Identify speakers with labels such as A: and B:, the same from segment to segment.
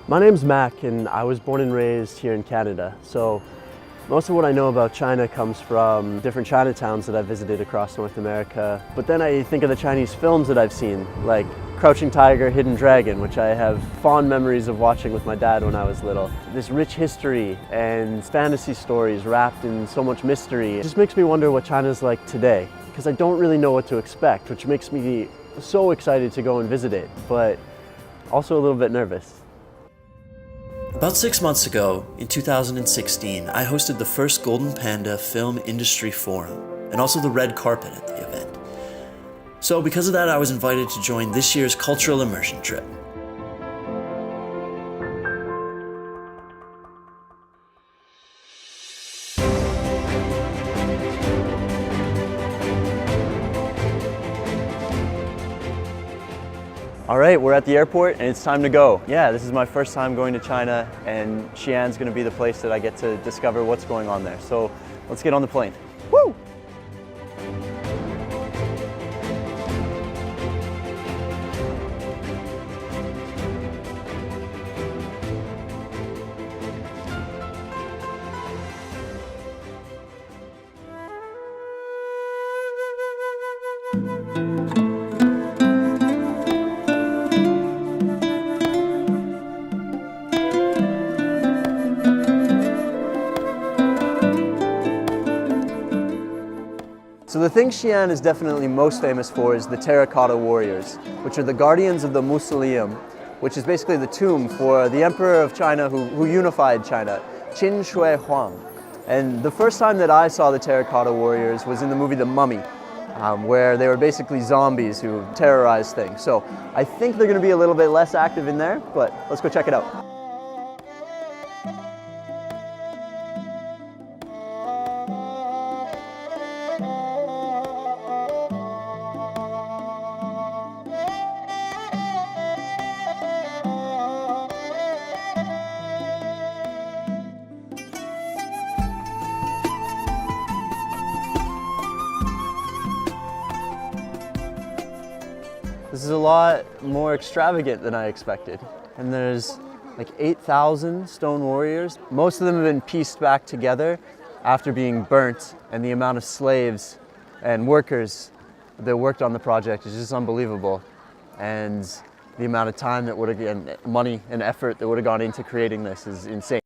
A: My name's Mac, and I was born and raised here in Canada. So most of what I know about China comes from different Chinatowns that I've visited across North America. But then I think of the Chinese films that I've seen, like Crouching Tiger, Hidden Dragon, which I have fond memories of watching with my dad when I was little. This rich history and fantasy stories wrapped in so much mystery. It just makes me wonder what China's like today, because I don't really know what to expect, which makes me so excited to go and visit it, but also a little bit nervous.
B: About 6 months ago, in 2016, I hosted the first Golden Panda Film Industry Forum, and also the red carpet at the event. So because of that, I was invited to join this year's cultural immersion trip.
A: All right, we're at the airport and it's time to go. Yeah, this is my first time going to China, and Xi'an's gonna be the place that I get to discover what's going on there. So let's get on the plane. Woo! So the thing Xi'an is definitely most famous for is the Terracotta Warriors, which are the guardians of the mausoleum, which is basically the tomb for the Emperor of China who unified China, Qin Shi Huang. And the first time that I saw the Terracotta Warriors was in the movie The Mummy, where they were basically zombies who terrorized things. So I think they're going to be a little bit less active in there, but let's go check it out. This is a lot more extravagant than I expected. And there's like 8,000 stone warriors. Most of them have been pieced back together after being burnt, and the amount of slaves and workers that worked on the project is just unbelievable. And the amount of time that would have, and money and effort that would have gone into creating this is insane.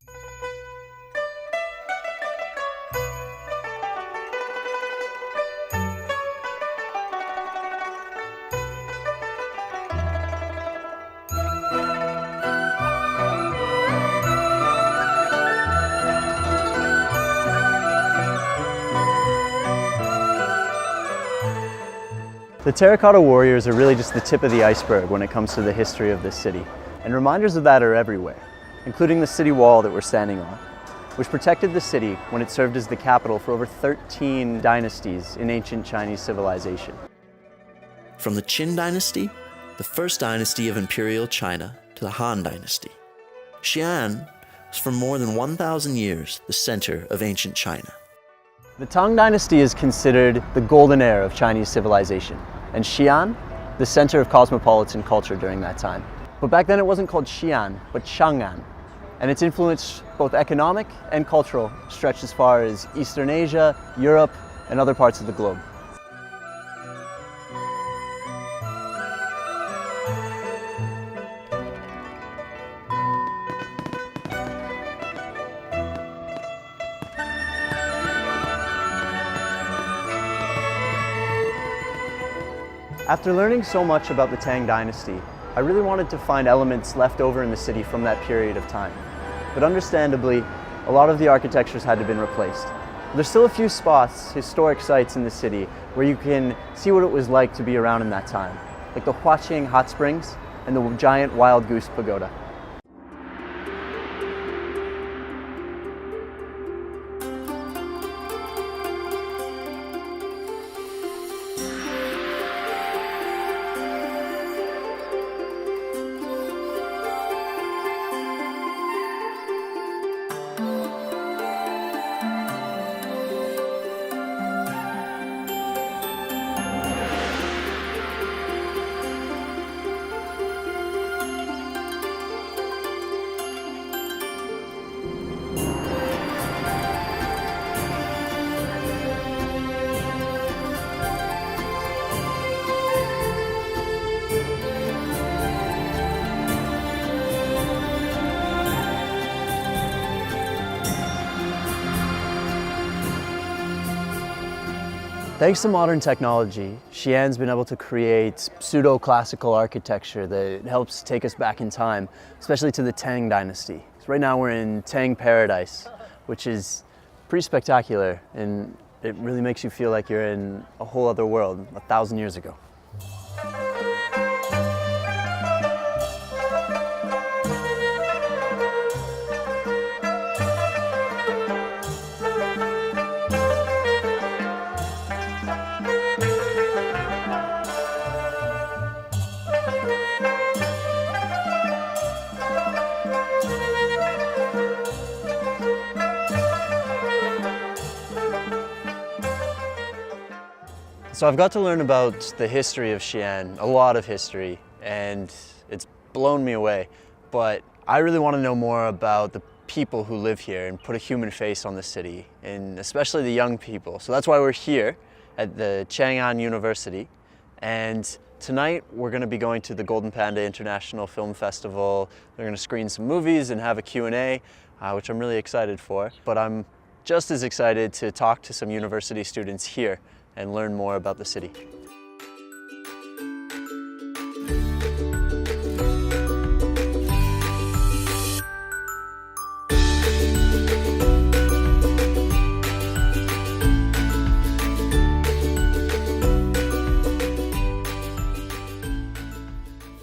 A: The Terracotta Warriors are really just the tip of the iceberg when it comes to the history of this city, and reminders of that are everywhere, including the city wall that we're standing on, which protected the city when it served as the capital for over 13 dynasties in ancient Chinese civilization.
B: From the Qin dynasty, the first dynasty of imperial China, to the Han dynasty, Xi'an was for more than 1,000 years the center of ancient China.
A: The Tang dynasty is considered the golden era of Chinese civilization, and Xi'an, the center of cosmopolitan culture during that time. But back then it wasn't called Xi'an, but Chang'an, and its influence, both economic and cultural, stretched as far as Eastern Asia, Europe, and other parts of the globe. After learning so much about the Tang dynasty, I really wanted to find elements left over in the city from that period of time. But understandably, a lot of the architectures had to be replaced. There's still a few spots, historic sites in the city, where you can see what it was like to be around in that time, like the Huaqing Hot Springs and the giant Wild Goose Pagoda. Thanks to modern technology, Xi'an's been able to create pseudo-classical architecture that helps take us back in time, especially to the Tang dynasty. So right now we're in Tang Paradise, which is pretty spectacular, and it really makes you feel like you're in a whole other world 1,000 years ago. So I've got to learn about the history of Xi'an, a lot of history, and it's blown me away. But I really want to know more about the people who live here and put a human face on the city, and especially the young people. So that's why we're here at the Xi'an University. And tonight we're going to be going to the Golden Panda International Film Festival. They're going to screen some movies and have a Q&A, which I'm really excited for. But I'm just as excited to talk to some university students here and learn more about the city.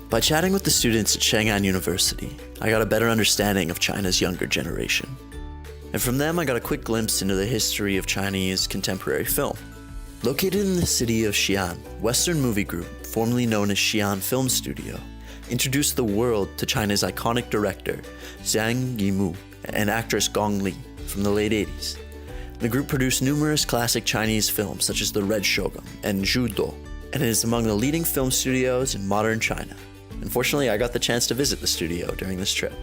B: By chatting with the students at Xi'an University, I got a better understanding of China's younger generation. And from them, I got a quick glimpse into the history of Chinese contemporary film. Located in the city of Xi'an, Western Movie Group, formerly known as Xi'an Film Studio, introduced the world to China's iconic director, Zhang Yimou, and actress Gong Li from the late 80s. The group produced numerous classic Chinese films such as The Red Shogun and Zhu Do, and it is among the leading film studios in modern China. Unfortunately, I got the chance to visit the studio during this trip.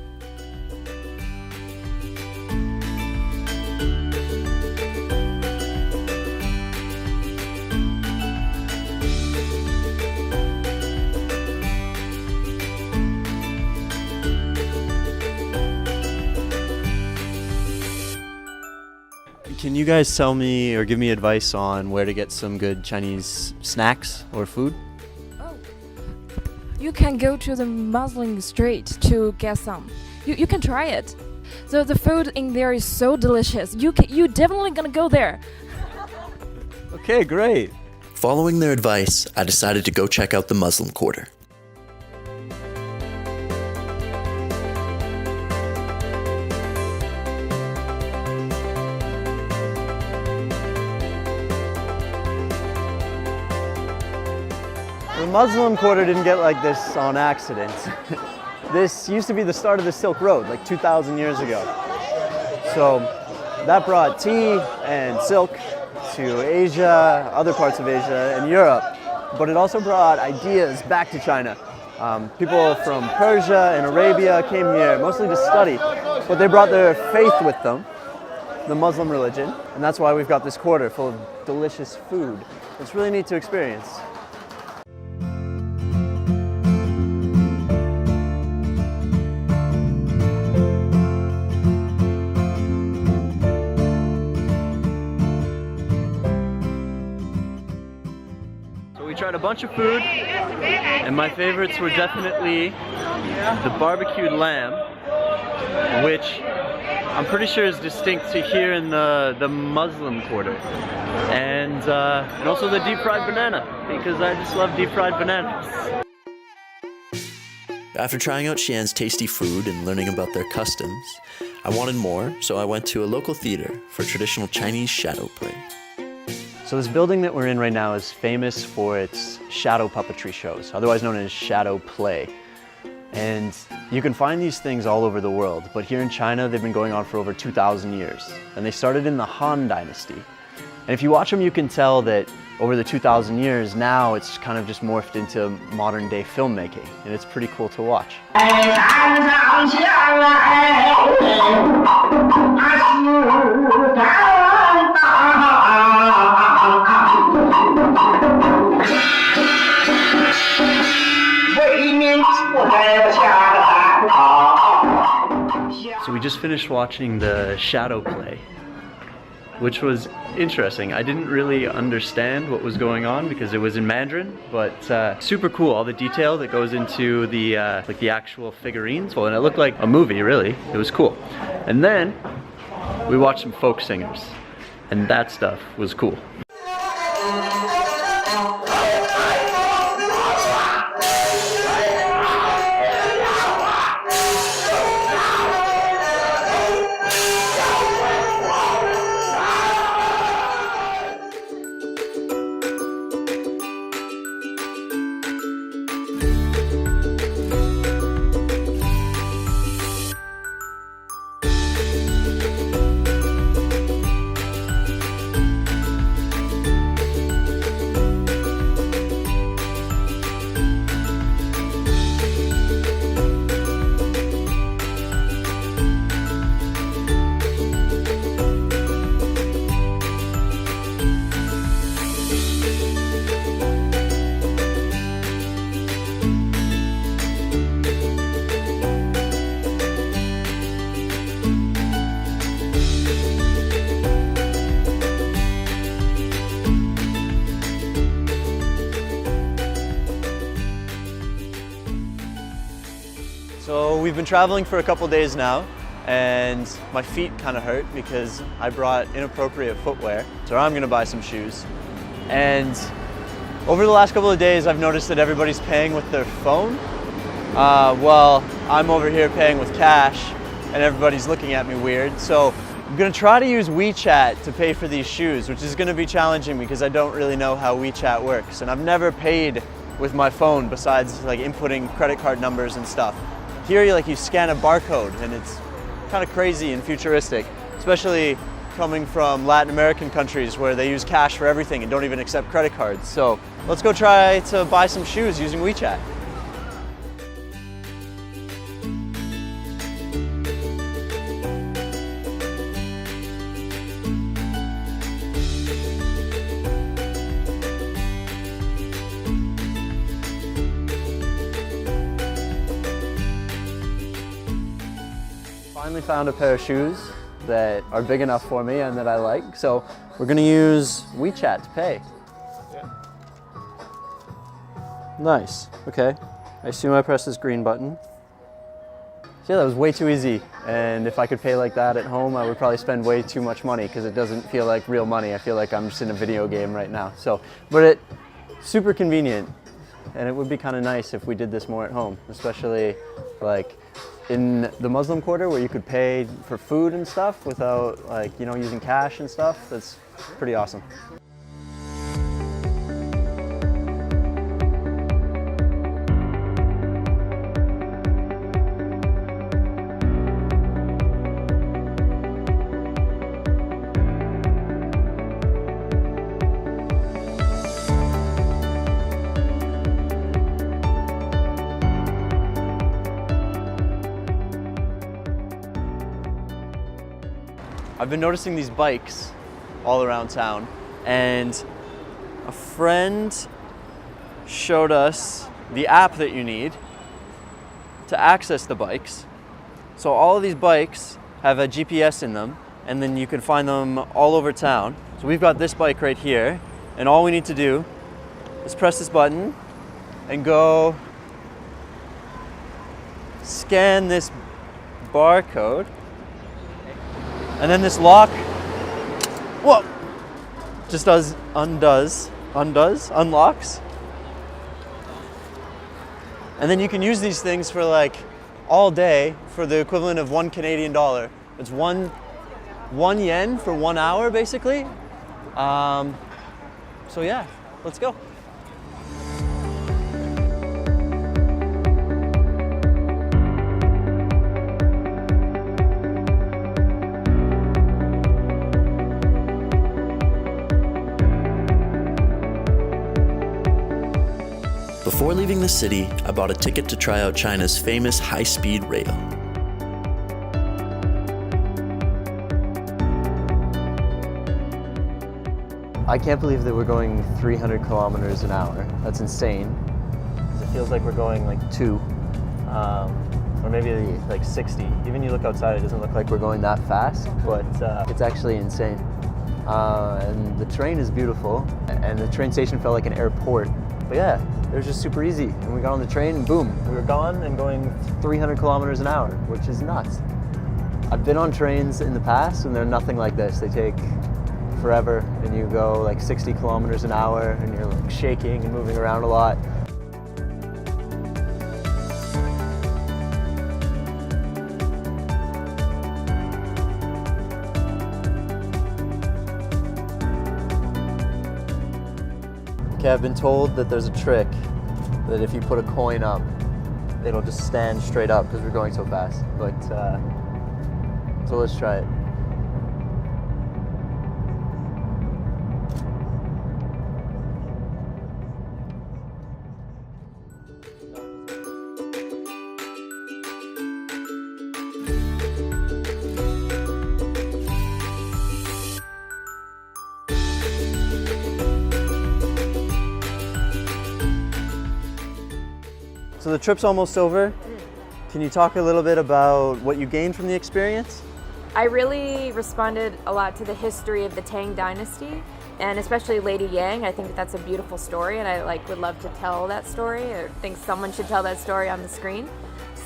A: Can you guys tell me or give me advice on where to get some good Chinese snacks or food?
C: Oh, you can go to the Muslim street to get some. You can try it. So the food in there is so delicious. You definitely gonna go there.
A: Okay, great.
B: Following their advice, I decided to go check out the Muslim Quarter.
A: The Muslim Quarter didn't get like this on accident. This used to be the start of the Silk Road, like 2,000 years ago. So that brought tea and silk to Asia, other parts of Asia, and Europe. But it also brought ideas back to China. People from Persia and Arabia came here mostly to study, but they brought their faith with them, the Muslim religion, and that's why we've got this quarter full of delicious food. It's really neat to experience. We tried a bunch of food, and my favorites were definitely the barbecued lamb, which I'm pretty sure is distinct to here in the Muslim Quarter, and also the deep fried banana, because I just love deep fried bananas.
B: After trying out Xi'an's tasty food and learning about their customs, I wanted more, so I went to a local theater for traditional Chinese Shadowplay.
A: So this building that we're in right now is famous for its shadow puppetry shows, otherwise known as Shadowplay. And you can find these things all over the world, but here in China they've been going on for over 2,000 years. And they started in the Han Dynasty. And if you watch them, you can tell that over the 2,000 years, now it's kind of just morphed into modern day filmmaking, and it's pretty cool to watch. So we just finished watching the Shadowplay, which was interesting. I didn't really understand what was going on because it was in Mandarin, but super cool. All the detail that goes into the like the actual figurines. Well, and it looked like a movie, really. It was cool. And then we watched some folk singers, and that stuff was cool. So we've been traveling for a couple days now, and my feet kind of hurt because I brought inappropriate footwear. So I'm gonna buy some shoes. And over the last couple of days, I've noticed that everybody's paying with their phone. Well, I'm over here paying with cash, and everybody's looking at me weird. So I'm gonna try to use WeChat to pay for these shoes, which is gonna be challenging because I don't really know how WeChat works. And I've never paid with my phone besides like inputting credit card numbers and stuff. Here you scan a barcode, and it's kind of crazy and futuristic, especially coming from Latin American countries where they use cash for everything and don't even accept credit cards. So let's go try to buy some shoes using WeChat. Finally found a pair of shoes that are big enough for me and that I like, so we're gonna use WeChat to pay. Yeah. Nice, okay. I assume I press this green button. Yeah, that was way too easy, and if I could pay like that at home, I would probably spend way too much money because it doesn't feel like real money. I feel like I'm just in a video game right now. So, but it's super convenient, and it would be kind of nice if we did this more at home, especially like in the Muslim quarter where you could pay for food and stuff without using cash and stuff. That's pretty awesome. I've been noticing these bikes all around town, and a friend showed us the app that you need to access the bikes. So all of these bikes have a GPS in them, and then you can find them all over town. So we've got this bike right here, and all we need to do is press this button and go scan this barcode. And then this lock, whoa, just unlocks. And then you can use these things for like all day for the equivalent of $1 Canadian. It's one yen for 1 hour basically. So yeah, let's go.
B: Before leaving the city, I bought a ticket to try out China's famous high-speed rail.
A: I can't believe that we're going 300 kilometers an hour. That's insane. It feels like we're going like 2, or maybe like 60. Even you look outside, it doesn't look like we're going that fast, but it's actually insane.
D: and the train is beautiful, and the train station felt like an airport. But yeah, it was just super easy. And we got on the train and boom, we were gone and going 300 kilometers an hour, which is nuts. I've been on trains in the past and they're nothing like this. They take forever and you go like 60 kilometers an hour and you're like shaking and moving around a lot. Okay, I've been told that there's a trick that if you put a coin up, it'll just stand straight up because we're going so fast. But so let's try it. So the trip's almost over. Can you talk a little bit about what you gained from the experience?
E: I really responded a lot to the history of the Tang Dynasty, and especially Lady Yang. I think that's a beautiful story, and I would love to tell that story, or think someone should tell that story on the screen.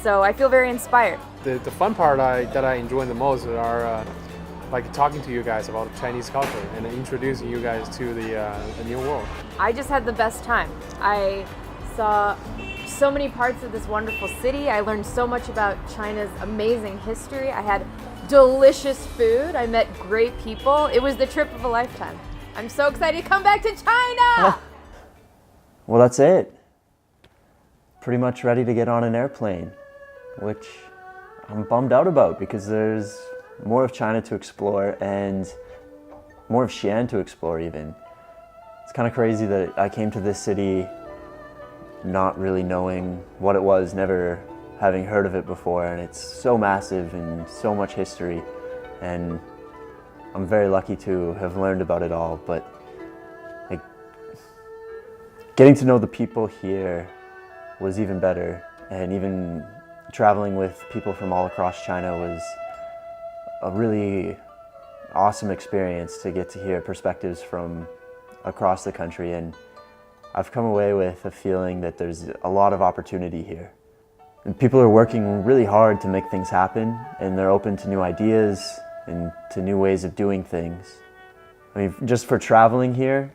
E: So I feel very inspired.
F: The fun part that I enjoy the most are like talking to you guys about Chinese culture and introducing you guys to the new world.
E: I just had the best time. I saw so many parts of this wonderful city. I learned so much about China's amazing history. I had delicious food. I met great people. It was the trip of a lifetime. I'm so excited to come back to China!
A: Well, that's it. Pretty much ready to get on an airplane, which I'm bummed out about because there's more of China to explore and more of Xi'an to explore even. It's kind of crazy that I came to this city not really knowing what it was, never having heard of it before, and it's so massive and so much history, and I'm very lucky to have learned about it all. But like, getting to know the people here was even better, and even traveling with people from all across China was a really awesome experience to get to hear perspectives from across the country. And I've come away with a feeling that there's a lot of opportunity here. And people are working really hard to make things happen, and they're open to new ideas and to new ways of doing things. I mean, just for traveling here,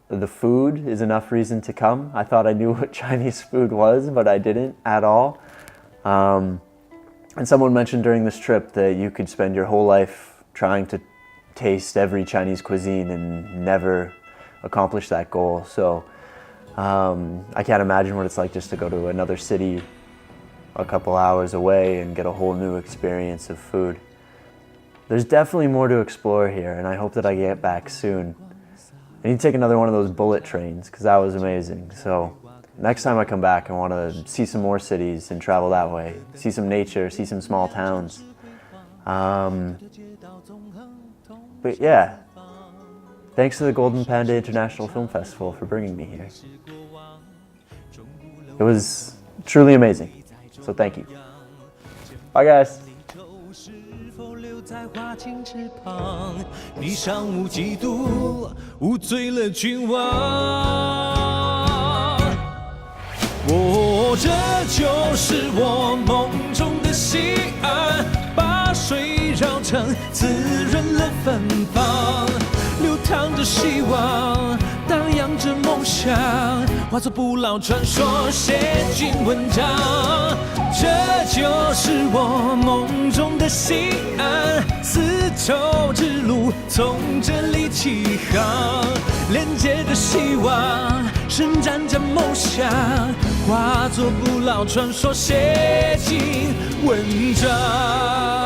A: the food is enough reason to come. I thought I knew what Chinese food was, but I didn't at all. And someone mentioned during this trip that you could spend your whole life trying to taste every Chinese cuisine and never accomplish that goal. So I can't imagine what it's like just to go to another city a couple hours away and get a whole new experience of food. There's definitely more to explore here, and I hope that I get back soon. I need to take another one of those bullet trains because that was amazing. So next time I come back, I want to see some more cities and travel that way. See some nature, see some small towns. But yeah, thanks to the Golden Panda International Film Festival for bringing me here. It was truly amazing, so thank you. Bye guys. 在花径之旁，你尚无嫉妒，无醉了君王。哦，这就是我梦中的西岸，把水绕成滋润了芬芳，流淌着希望，荡漾着梦想，化作不老传说，写进文章。这就是我梦中的西岸，丝绸之路从这里起航，连接着希望，伸展着梦想，化作不老传说，写进文章。